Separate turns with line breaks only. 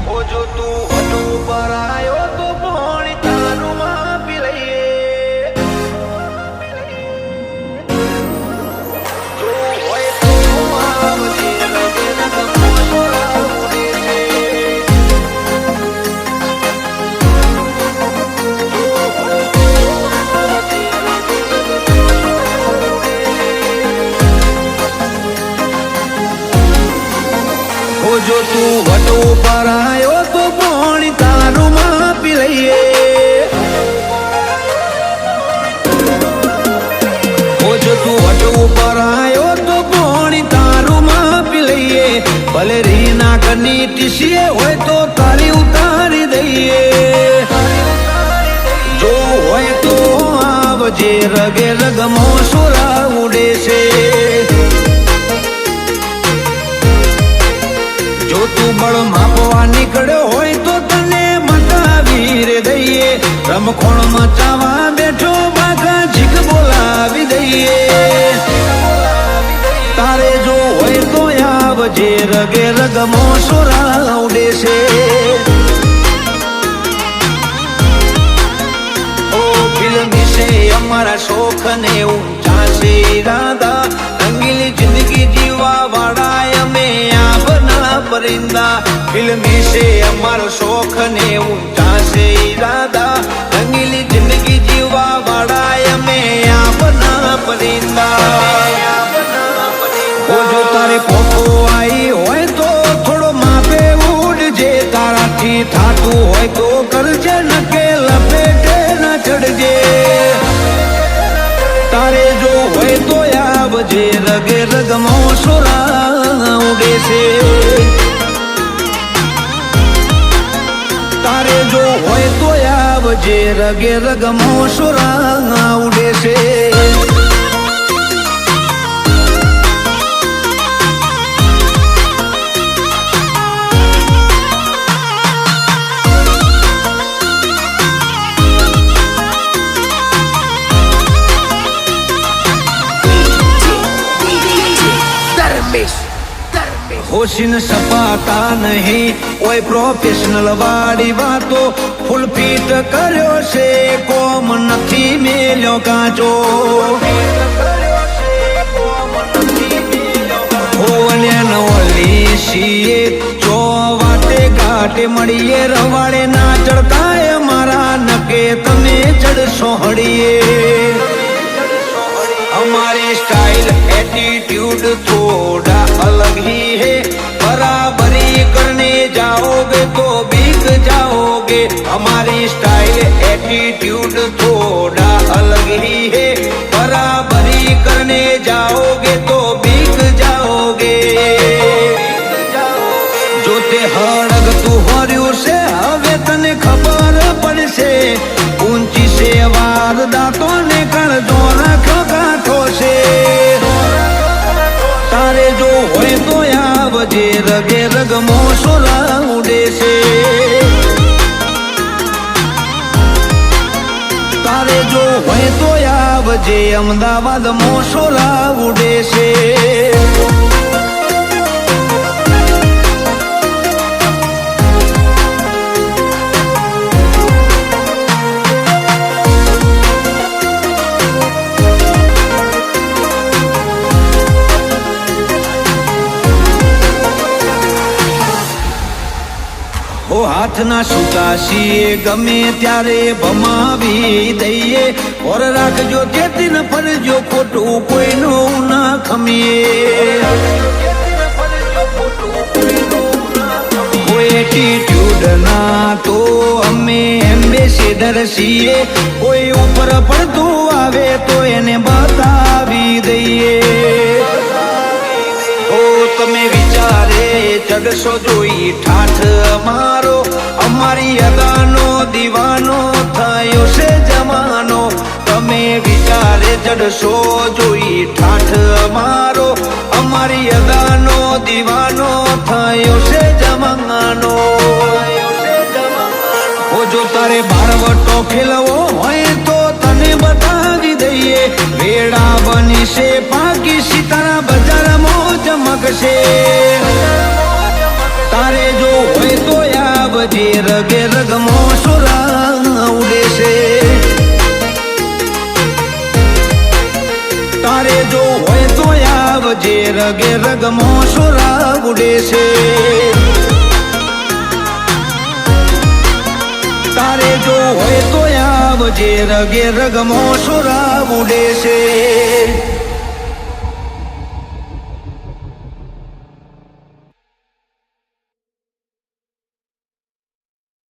ઓ જો તું હટુ પર આયો તો પાણી તારું માપી લઈએ. જો હોય તો આવજે રગે રગમો સોરાવડે છે. જો હોય તો આવજે રગે રગમો સોરાવડે છે. ઓ જો તું હટુ પર આયો તો પાણી તારું માપી લઈએ. ઓ જો તું હટુ પર આયો તો પાણી તારું માપી લઈએ. ભલે રીના કની ટીસીએ હોય તો તારી ઉતારી દઈએ. જો હોય તો આવજે રગે રગમો સોરાવડે છે. જો તું બળ માપવા નીકળ્યો હોય તો તને મટાવી રે દઈએ. રમખોણ મચાવા બેઠો બાગા જીક બોલાવી દઈએ. તારે જો હોય તો આવજે રગે રગમો સોરાવડે છે. ઓ ફિલ્મી છે અમારા શોખ ને ઊંચા છે ઈરાદા. રંગીલી જિંદગી જીવવા વાળા અમે આપના પરિંદા. ફિલ્મી છે અમારો શોખ ને ઊંચા છે ઈરાદા. રંગીલી જિંદગી જીવવા વાળા અમે આપના પરિંદા. ઓ જો તારે પોકો આવી હોય તો થોડો માપે ઉડજે. તારાથી થાતું હોય તો કરજે નકે લપેટે ન ચડજે. તારે જો હોય તો આવજે રગે રગમો સોરાવડે છે. તારે જો હોય તો આવજે રગે રગમો સોરાવડે છે. હોશીન સપાતા નહીં કોઈ પ્રોફેશનલ વાળી વાતો. ફૂલ ફીટ કર્યો છે કોમ નથી મેલ્યો કાચો. ઓલી છીએ ચો વાટે ઘાટે મળીએ. રવાડે ના ચડતા મારા નકે તમે ચડશો હળીએ. हमारी स्टाइल एटीट्यूड थोड़ा अलग ही है. बराबरी करने जाओगे तो बिक जाओगे. हमारी स्टाइल एटीट्यूड थोड़ा अलग ही है. बराबरी करने जाओगे तो बिक जाओगे. जो ते हड़ग तू हर्યું છે હવે તને ખબર પડશે. ઊંચી છે વારદાતો ને કણજો રાખો કાઠો છે. તારે જો હોય તો આવજે રગે રગમો સોરાવડે છે. તારે જો હોય તો આવજે અમદાવાદ મો સોરાવડે છે. ઓ હાથના સૂતા છીએ ગમે ત્યારે ભમાવી દઈએ. ઓર રાખજો તેથી ન ફરજો ખોટું કોઈનું ના ખમીએ. કોઈ એટીટ્યુડ ના તો અમે એમ્બેસેડર છીએ. કોઈ ઉપર પડતું આવે તો એને બતાવી દઈએ. ઓ તમે વિચારે ચડશો જોઈ ઠાઠ અમારો. અમારી અદાનો દીવાનો થયો છે જમાનો. તમે વિચારે ચડશો જોઈ ઠાઠ અમારો. અમારી અદાનો દીવાનો થયો છે જમાનો. ઓ જો તારે બારવટો ખેલવો હોય તો તને બતાવી દઈએ. વેડા બની છે પાકી સિતારા બજારમાં ચમકશે. તારે જો હોય તો યાર આવજે રગે રગમો સુરા ઉડે છે તારે જો હોય તો આવજે રગે રગમો સુરા ઉડે છે તારે જો હોય તો આવજે રગે રગમો સુરા ઉડે છે